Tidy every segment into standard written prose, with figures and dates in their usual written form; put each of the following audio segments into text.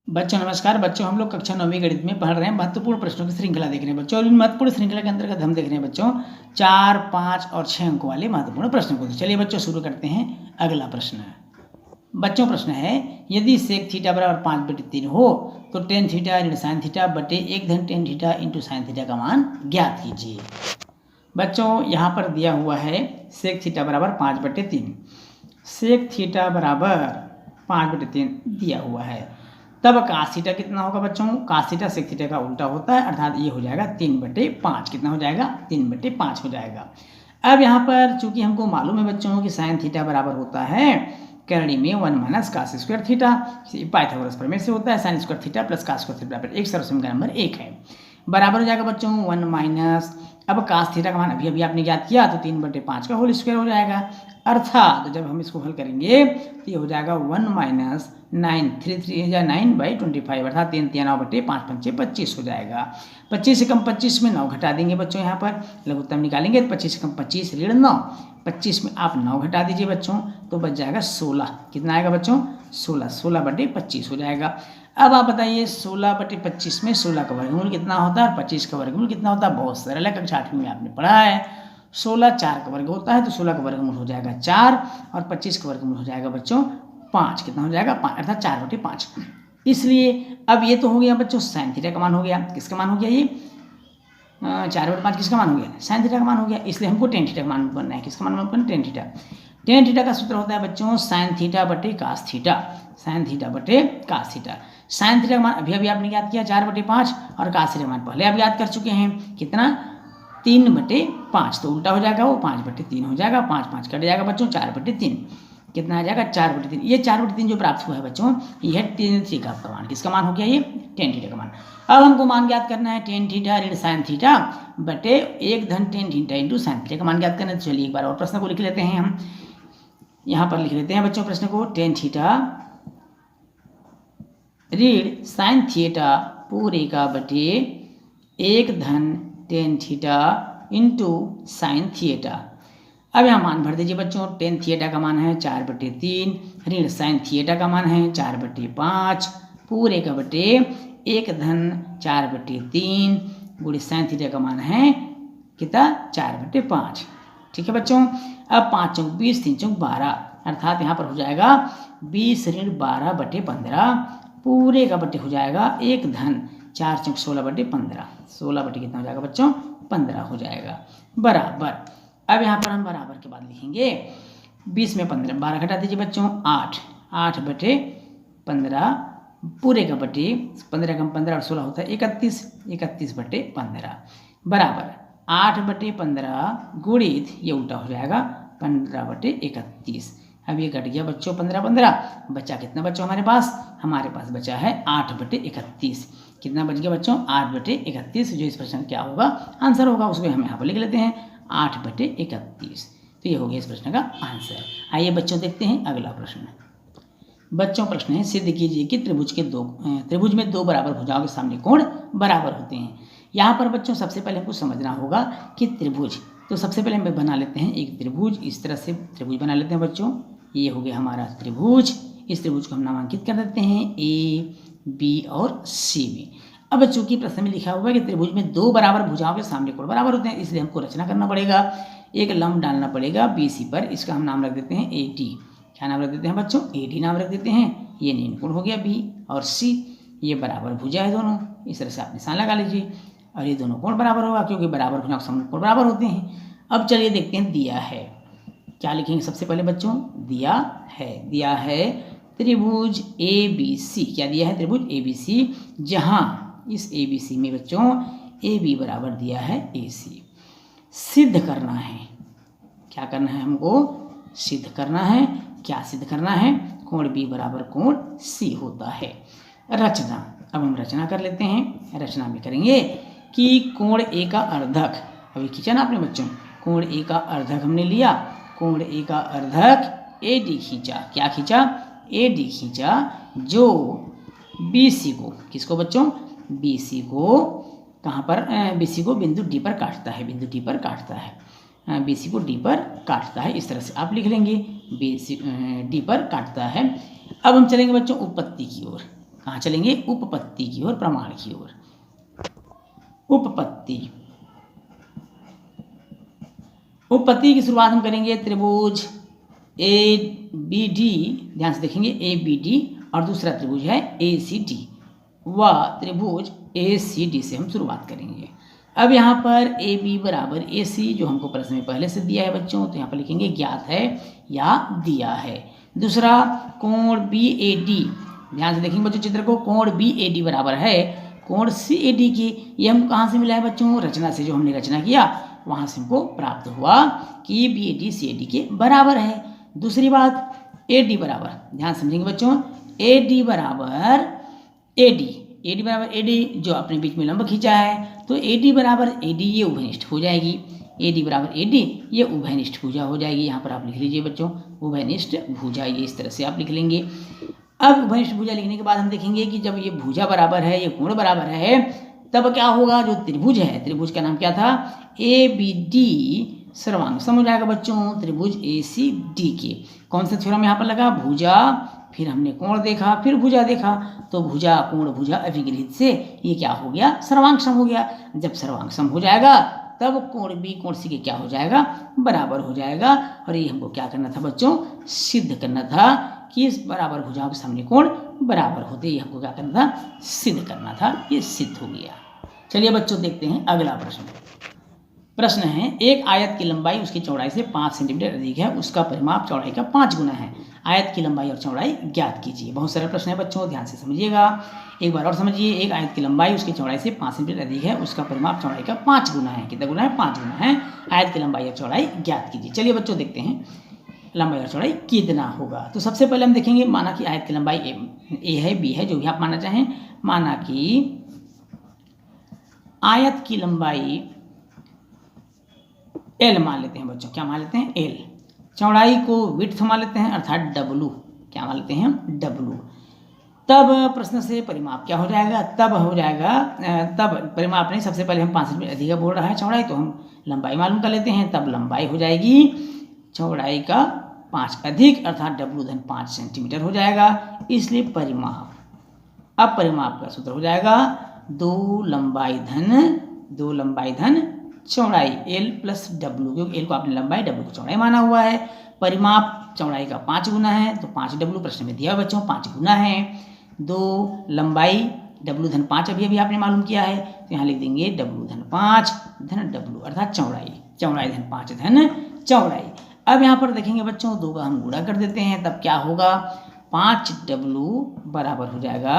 बच्चों नमस्कार। बच्चों हम लोग कक्षा 9वीं गणित में पढ़ रहे हैं, महत्वपूर्ण प्रश्नों की श्रृंखला देख रहे हैं बच्चों। और इन महत्वपूर्ण श्रृंखला के अंतर्गत हम देख रहे हैं बच्चों 4, 5 और 6 अंकों वाले महत्वपूर्ण प्रश्नों को। तो चलिए बच्चों शुरू करते हैं। अगला प्रश्न है बच्चों, प्रश्न है यदि सेक थीटा बराबर 5/3 हो तो टेन थीटा ऋण साइन थीटा बटे 1 धन tan theta into sine theta का मान ज्ञात कीजिए। बच्चों यहाँ पर दिया हुआ है सेक थीटा बराबर 5/3, सेक थीटा बराबर 5/3 दिया हुआ है। तब कास थीटा कितना होगा बच्चों? कास थीटा सेक थीटा का उल्टा होता है, अर्थात ये हो जाएगा 3/5। कितना हो जाएगा? 3/5 हो जाएगा। अब यहाँ पर चूंकि हमको मालूम है बच्चों कि साइन थीटा बराबर होता है करणी में 1 minus cos square theta, Pythagoras प्रमेय से होता है sine square theta plus cos square theta बराबर 1, सर्वसमीकरण नंबर 1 है। बराबर हो जाएगा बच्चों 1 माइनस, अब कास थीटा का मान अभी आपने ज्ञात किया तो 3/5 का होल स्क्वायर हो जाएगा। अर्थात जब हम इसको हल करेंगे तो ये हो जाएगा 1 माइनस 9, 3 3 या 9/25, अर्थात 3 3 9/5 5 25 हो जाएगा। 25 से कम 25 में 9 घटा देंगे बच्चों। यहाँ पर लघुत्तम निकालेंगे तो 25 से कम 25 ऋण 9, 25 में आप 9 घटा दीजिए बच्चों तो बच जाएगा 16। कितना आएगा बच्चों? 16, 16/25 हो जाएगा। अब आप बताइए 16/25 में 16 का वर्गमूल कितना होता है और 25 का वर्गमूल कितना होता है? बहुत सरल है, कक्षा 8वीं में आपने पढ़ा है। 16 4 का वर्ग होता है तो 16 का वर्गमूल हो जाएगा 4 और 25 का वर्गमूल हो जाएगा बच्चों 5। कितना हो जाएगा? 5, अर्थात 4/5। इसलिए अब ये तो हो गया बच्चों साइन थीटा का मान हो गया। किसका मान हो गया? ये 4/5 किसका मान हो गया? साइन थीटा का मान हो गया। इसलिए हमको टेन थीटा का मान बनना है। किसका मान बनना है? Tan theta. टेन थीटा का सूत्र होता है बच्चों साइन थीटा बटे कास थीटा, साइन थीटा बटे कास थीटा। साइन थीटा का मान अभी आपने याद किया 4/5 और कास थीटा का मान पहले आप याद कर चुके हैं। कितना? 3/5, तो उल्टा हो जाएगा वो 5/3 हो जाएगा। 5 5 कट जाएगा बच्चों 4/3। कितना आ जाएगा? 4/3। ये 4/3 जो प्राप्त हुआ है बच्चों ये है टेन थीटा का मान। किसका मान हो गया? ये टेन थीटा का मान। अब हमको मान ज्ञात करना है टेन थीटा ऋण साइन थीटा बटे 1 धन tan theta into sine theta का मान ज्ञात करना है। तो चलिए एक बार और प्रश्न को लिख लेते हैं। हम यहाँ पर लिख लेते हैं बच्चों प्रश्न को, टेन थीटा ऋण साइन थीटा पूरे का बटे 1 धन tan theta into sine theta. अब यहाँ मान भर दीजिए बच्चों। टेन थीटा का मान है 4/3, ऋण साइन थीटा का मान है 4/5, पूरे का बटे 1 धन 4/3 गुणे साइन थीटा का मान है कितना? 4/5। ठीक है बच्चों। अब 5 चौक 20, 3 चौक 12, अर्थात यहाँ पर हो जाएगा 20 ऋण 12/15, पूरे का बटे हो जाएगा 1 धन 4 चौक 16/15, 16 बटे कितना हो जाएगा बच्चों? 15 हो जाएगा। बराबर। अब यहाँ पर हम बराबर के बाद लिखेंगे 20 में 15 12 घटा दीजिए बच्चों 8, 8/15, पूरे का बटे 15 कम 15 और 16 होता है 31, 31/15 बराबर 8/15 गुणित ये उल्टा हो जाएगा 15/31। अब ये घट गया बच्चों 15 बचा कितना बच्चों हमारे पास? हमारे पास बचा है 8/31। कितना बच गया बच्चों? 8/31। जो इस प्रश्न क्या होगा आंसर होगा उसको हम यहाँ पर लिख लेते हैं 8/31। तो ये हो गया इस प्रश्न का आंसर। आइए बच्चों देखते हैं अगला प्रश्न। बच्चों प्रश्न है सिद्ध कीजिए कि त्रिभुज में दो बराबर भुजाओं के सामने कोण बराबर होते हैं। यहाँ पर बच्चों सबसे पहले हमको समझना होगा कि त्रिभुज, तो सबसे पहले हम बना लेते हैं एक त्रिभुज। इस तरह से त्रिभुज बना लेते हैं बच्चों। ये हो गया हमारा त्रिभुज। इस त्रिभुज को हम नामांकित कर देते हैं A, B और C में। अब चूंकि प्रश्न में लिखा हुआ है कि त्रिभुज में दो बराबर भुजाओं के सामने कोण बराबर होते हैं, इसलिए हमको रचना करना पड़ेगा। एक लंब डालना पड़ेगा BC पर, इसका हम नाम रख देते हैं AD। क्या नाम रख देते हैं बच्चों? AD नाम रख देते हैं। ये नील कोण हो गया B और C, ये बराबर भुजा है दोनों। इस तरह से आप निशान लगा लीजिए और ये दोनों कोण बराबर होगा क्योंकि बराबर भुजाओं के सामने कोण बराबर होते हैं। अब चलिए देखते हैं दिया है क्या लिखेंगे सबसे पहले बच्चों। दिया है त्रिभुज ABC। क्या दिया है? त्रिभुज ABC, जहां इस ABC में बच्चों AB बराबर दिया है AC। सिद्ध करना है, क्या करना है हमको? सिद्ध करना है। क्या सिद्ध करना है? कोण B बराबर कोण C होता है। रचना, अब हम रचना कर लेते हैं। रचना में करेंगे कि कोण A का अर्धक, अभी खींचा ना आपने बच्चों, कोण A का अर्धक हमने लिया। कोण A का अर्धक AD खींचा। क्या खींचा? AD खींचा, जो BC को, किसको बच्चों? BC को कहाँ पर? BC को बिंदु D पर काटता है, बिंदु D पर काटता है। BC को D पर काटता है, इस तरह से आप लिख लेंगे BC D पर काटता है। अब हम चलेंगे बच्चों उत्पत्ति की ओर। कहाँ चलेंगे? उपपत्ति की ओर, प्रमाण की ओर। उपपत्ति, उपपत्ति की शुरुआत हम करेंगे त्रिभुज ए बी डी, ध्यान से देखेंगे ए बी डी, और दूसरा त्रिभुज है ए सी डी, व त्रिभुज ए सी डी से हम शुरुआत करेंगे। अब यहाँ पर ए बी बराबर ए सी जो हमको प्रश्न में पहले से दिया है बच्चों, तो यहाँ पर लिखेंगे ज्ञात है या दिया है। दूसरा कोण बी ए डी, ध्यान से देखेंगे बच्चों चित्र को, कोण बी ए डी बराबर है कोण सी ए डी की। ये हम कहाँ से मिला है बच्चों? रचना से, जो हमने रचना किया वहाँ से हमको प्राप्त हुआ कि B A D C A D के बराबर है। दूसरी बात ए डी बराबर, ध्यान समझेंगे बच्चों, ए डी बराबर ए डी, ए डी बराबर ए डी जो अपने बीच में लंब खींचा है, तो ए डी बराबर ए डी ये उभयनिष्ठ हो जाएगी। ए डी बराबर ए डी ये उभयनिष्ठ भुजा हो जाएगी। यहाँ पर आप लिख लीजिए बच्चों उभयनिष्ठ भुजा, ये इस तरह से आप लिख लेंगे। अब उभयनिष्ठ भुजा लिखने के बाद हम देखेंगे कि जब ये भुजा बराबर है, ये कोण बराबर है, तब क्या होगा? जो त्रिभुज है, त्रिभुज का नाम क्या था? ए बी डी सर्वांग सम हो जाएगा बच्चों त्रिभुज ए सी डी के। कौन सा थ्योरम यहाँ पर लगा? भुजा, फिर हमने कोण देखा, फिर भुजा देखा, तो भुजा कोण भुजा अभिगृहित से ये क्या हो गया? सर्वांग सम हो गया। जब सर्वांग सम हो जाएगा तब कोण बी कोण सी के क्या हो जाएगा? बराबर हो जाएगा। और ये हमको क्या करना था बच्चों? सिद्ध करना था कि इस बराबर भुजाओं के सामने कोण बराबर होते, ये हमको क्या करना था? सिद्ध करना था। ये सिद्ध हो गया। चलिए बच्चों देखते हैं अगला प्रश्न। प्रश्न है, एक आयत की लंबाई उसकी चौड़ाई से 5 सेंटीमीटर अधिक है, उसका परिमाप चौड़ाई का 5 गुना है। आयत की लंबाई और चौड़ाई ज्ञात कीजिए। बहुत सरल प्रश्न है बच्चों, ध्यान से समझिएगा। एक बार और समझिए, एक आयत की लंबाई उसकी चौड़ाई से 5 सेंटीमीटर अधिक है, उसका परिमाप चौड़ाई का 5 गुना है। कितना गुना है? 5 गुना है। आयत की लंबाई और चौड़ाई ज्ञात कीजिए। चलिए बच्चों देखते हैं लंबाई और चौड़ाई कितना होगा। तो सबसे पहले हम देखेंगे, माना कि आयत की लंबाई ए है, बी है, जो भी आप मानना चाहें। माना कि आयत की लंबाई एल मान लेते हैं बच्चों। क्या मान लेते हैं? एल। चौड़ाई को विड्थ मान लेते हैं, अर्थात डब्लू। क्या मान लेते हैं? डब्लू। तब प्रश्न से परिमाप क्या हो जाएगा? तब हो जाएगा, तब परिमाप नहीं, सबसे पहले हम 5 सेंटीमीटर अधिक बोल रहा है चौड़ाई, तो हम लंबाई मालूम कर लेते हैं। तब लंबाई हो जाएगी चौड़ाई का 5 अधिक, अर्थात डब्लू धन 5 सेंटीमीटर हो जाएगा। इसलिए परिमाप, अब परिमाप का सूत्र हो जाएगा 2 लंबाई धन चौड़ाई एल प्लस डब्लू, क्योंकि एल को आपने लंबाई, डब्लू को चौड़ाई माना हुआ है। परिमाप चौड़ाई का 5 गुना है, तो 5 डब्लू प्रश्न में दिया बच्चों, 5 गुना है 2 लंबाई डब्लू धन 5 अभी आपने मालूम किया है, तो यहाँ लिख देंगे डब्लू धन 5 धन डब्लू, अर्थात चौड़ाई धन 5 धन चौड़ाई। अब यहाँ पर देखेंगे बच्चों, 2 का हम गुणा कर देते हैं, तब क्या होगा? 5 डब्लू बराबर हो जाएगा,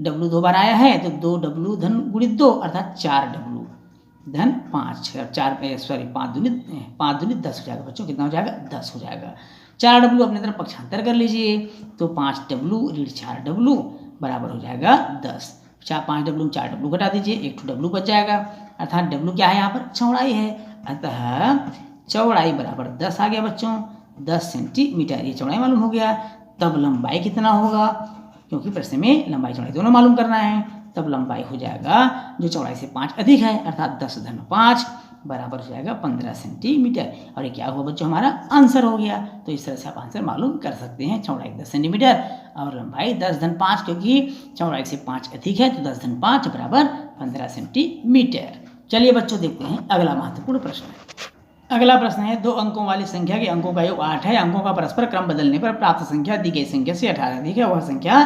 डब्लू 2 बार आया है तो 2 डब्लू धन गुणित 2, अर्थात 4 डब्लू धन 5, 5 दूनी 10 हो जाएगा बच्चों। कितना हो जाएगा? 10 हो जाएगा। 4 डब्लू अपने तरफ पक्षांतर कर लीजिए, तो 5 डब्लू ऋण 4 डब्लू बराबर हो जाएगा 10। 5 डब्लू 4 डब्लू घटा दीजिए, 1 डब्लू बच जाएगा, अर्थात डब्लू क्या है? यहाँ पर चौड़ाई है, अतः चौड़ाई बराबर 10 आ गया बच्चों, 10 सेंटीमीटर। ये चौड़ाई मालूम हो गया। तब लंबाई कितना होगा? क्योंकि प्रश्न में लंबाई चौड़ाई दोनों मालूम करना है, तब लंबाई हो जाएगा जो चौड़ाई से 5 अधिक है, अर्थात 10 धन 5 बराबर हो जाएगा 15 सेंटीमीटर। और ये क्या हुआ बच्चों? हमारा आंसर हो गया। तो इस तरह से आप आंसर मालूम कर सकते हैं। चौड़ाई 10 सेंटीमीटर और लंबाई 10 धन 5, क्योंकि चौड़ाई से 5 अधिक है, तो 10 धन 5 बराबर 15 सेंटीमीटर। चलिए बच्चों देखते हैं अगला महत्वपूर्ण प्रश्न। अगला प्रश्न है, 2 अंकों वाली संख्या के अंकों का योग 8 है, अंकों का परस्पर क्रम बदलने पर प्राप्त संख्या दी गई संख्या से 18 अधिक है, वह संख्या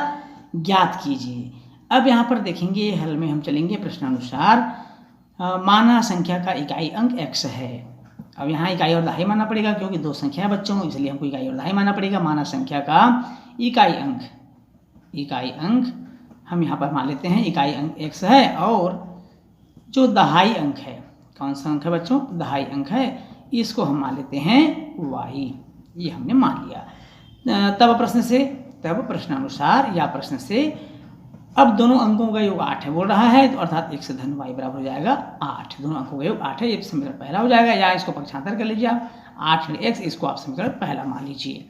ज्ञात कीजिए। अब यहाँ पर देखेंगे, हल में हम चलेंगे प्रश्नानुसार। माना संख्या का इकाई अंक x है। अब यहाँ इकाई और दहाई मानना पड़ेगा, क्योंकि 2 संख्या है बच्चों, इसलिए हमको इकाई और दहाई मानना पड़ेगा। माना संख्या का इकाई अंक हम यहाँ पर मान लेते हैं, इकाई अंक x है, और जो दहाई अंक है, कौन सा अंक है बच्चों? दहाई अंक है, इसको हम मान लेते हैं y। ये हमने मान लिया। तब प्रश्नानुसार या प्रश्न से अब दोनों अंकों का योग 8 है बोल रहा है, तो अर्थात x धन y बराबर हो जाएगा 8। दोनों अंकों का योग 8 है, ये समीकरण पहला हो जाएगा, या इसको पक्षांतर कर लीजिए आप, 8 x, इसको आप समीकरण पहला मान लीजिए।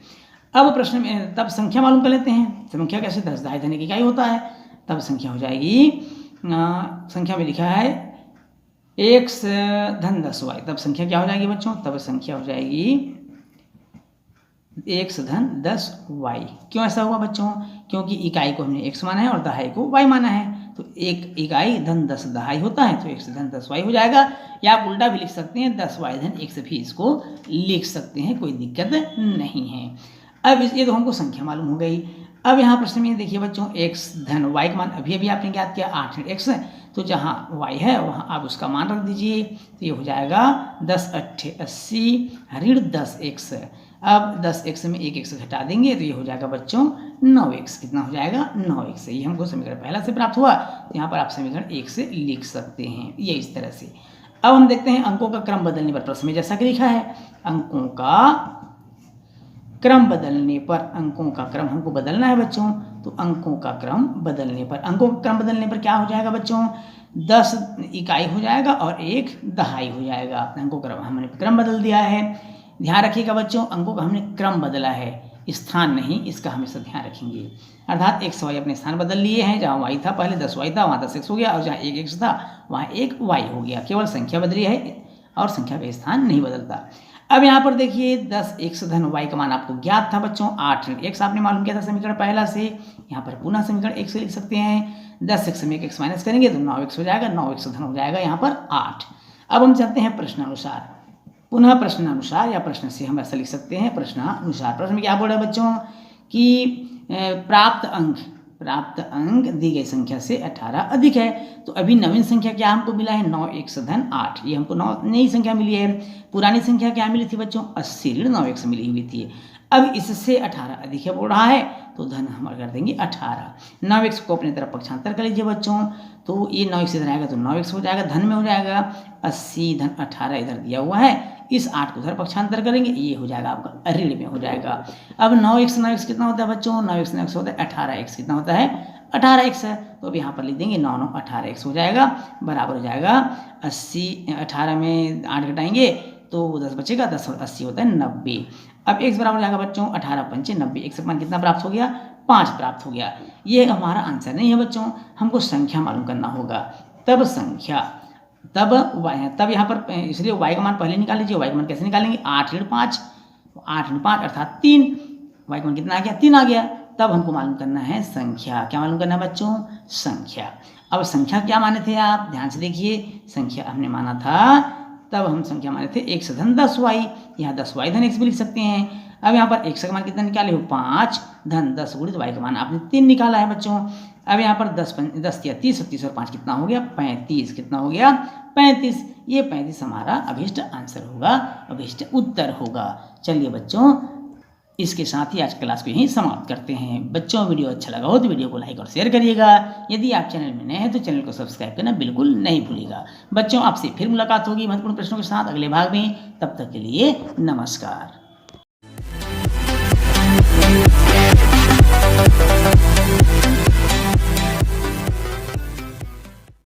अब प्रश्न में तब संख्या मालूम कर लेते हैं। संख्या कैसे? 10 दहाई धन की इकाई होता है, तब संख्या हो जाएगी, संख्या में लिखा है x धन 10y, तब संख्या क्या हो जाएगी बच्चों? तब संख्या हो जाएगी x धन 10y। क्यों ऐसा हुआ बच्चों? क्योंकि इकाई को हमने x माना है और दहाई को y माना है। तो 1 इकाई धन 10 दहाई होता है, तो 1 धन 10 y हो जाएगा। या आप उल्टा भी लिख सकते हैं, 10 y धन 1 भी इसको लिख सकते हैं, कोई दिक्कत नहीं है। अब ये तो हमको संख्या मालूम हो गई। अब यहाँ प्रश्न में देखिए बच्चों, x धन y का मान अभी आपने ज्ञात किया 8x, तो जहाँ y है वहाँ आप उसका मान रख दीजिए, तो ये हो जाएगा 10 8 80 ऋण 10x। अब 10x में 1x घटा देंगे तो ये हो जाएगा बच्चों 9x। कितना हो जाएगा? 9x। ये हमको समीकरण पहला से प्राप्त हुआ, तो यहाँ पर आप समीकरण 1 से लिख सकते हैं, ये इस तरह से। अब हम देखते हैं अंकों का क्रम बदलने पर प्रश्न में जैसा कि लिखा है, अंकों का क्रम बदलने पर, अंकों का क्रम हमको बदलना है बच्चों, तो अंकों का क्रम बदलने पर, अंकों का क्रम बदलने पर क्या हो जाएगा बच्चों? 10 इकाई हो जाएगा और 1 दहाई हो जाएगा। अंकों का हमने क्रम बदल दिया है। ध्यान रखिएगा बच्चों, अंकों का हमने क्रम बदला है, स्थान नहीं, इसका हमेशा ध्यान रखेंगे। अर्थात x y अपने स्थान बदल लिए हैं, जहाँ y था पहले 10y था वहाँ 10x हो गया, और जहाँ 1x था वहाँ 1y हो गया। केवल संख्या बदली है और संख्या का स्थान नहीं बदलता। अब यहाँ पर देखिए 10x धन y का मान आपको ज्ञात था बच्चों, 8 x आपने मालूम किया था समीकरण पहला से। यहाँ पर पुनः समीकरण 1 से लिख सकते हैं। 10x में 1x माइनस करेंगे तो 9x हो जाएगा, 9x धन हो जाएगा यहाँ पर 8। अब हम चलते हैं प्रश्नानुसार, पुनः प्रश्नानुसार या प्रश्न से हम ऐसा लिख सकते हैं प्रश्नानुसार। प्रश्न में क्या बोल रहा है बच्चों कि प्राप्त अंक दी गई संख्या से 18 अधिक है। तो अभी नवीन संख्या क्या हमको मिला है? 9x धन 8, ये हमको नई संख्या मिली है। पुरानी संख्या क्या मिली थी बच्चों? 80 ऋण 9x मिली हुई थी। अब इससे 18 अधिक है बोल रहा है, तो धन हम कर देंगे 18। 9x को अपनी तरफ पक्षांतर कर लीजिए बच्चों, तो ये 9x इधर आएगा तो 9x हो जाएगा, धन में हो जाएगा। 80 धन 18 इधर दिया हुआ है, इस 8 को उधर पक्षांतर करेंगे, ये हो जाएगा आपका ऋण में हो जाएगा। अब 9x कितना होता है बच्चों? 9x होता है 18x। कितना होता है? 18x है। तो अब यहाँ पर लिख देंगे 9 9 18x हो जाएगा, बराबर हो जाएगा 80। 18 में 8 घटाएंगे तो 10 बचेगा, 10 और 80 होता है 90। अब x बराबर हो जाएगा बच्चों 18 पंचे 90। x का मान कितना प्राप्त हो गया? 5 प्राप्त हो गया। ये हमारा आंसर नहीं है बच्चों, हमको संख्या मालूम करना होगा। तब संख्या, तब यहाँ पर इसलिए y का मान पहले निकाल लीजिए। y का मान कैसे निकालेंगे? 8 ऋण 5, 8 ऋण 5 अर्थात 3। y का मान कितना आ गया? 3 आ गया। तब हमको मालूम करना है संख्या। क्या मालूम करना है बच्चों? संख्या। अब संख्या क्या माने थे आप? ध्यान से देखिए, संख्या हमने माना था, तब हम संख्या माने थे x धन 10y, यहाँ 10y धन x भी लिख सकते हैं। अब यहाँ पर x का मान कितना निकाले हो? 5 धन 10 गुणित y का मान आपने 3 निकाला है बच्चों। अब यहाँ पर 10 या 30, 30 और 5 कितना हो गया? 35। कितना हो गया? 35। ये 35 हमारा अभीष्ट आंसर होगा, अभीष्ट उत्तर होगा। चलिए बच्चों, इसके साथ ही आज क्लास को यहीं समाप्त करते हैं। बच्चों वीडियो अच्छा लगा हो तो वीडियो को लाइक और शेयर करिएगा। यदि आप चैनल में नए हैं तो चैनल को सब्सक्राइब करना बिल्कुल नहीं भूलिएगा। बच्चों, आपसे फिर मुलाकात होगी महत्वपूर्ण प्रश्नों के साथ अगले भाग में। तब तक के लिए नमस्कार।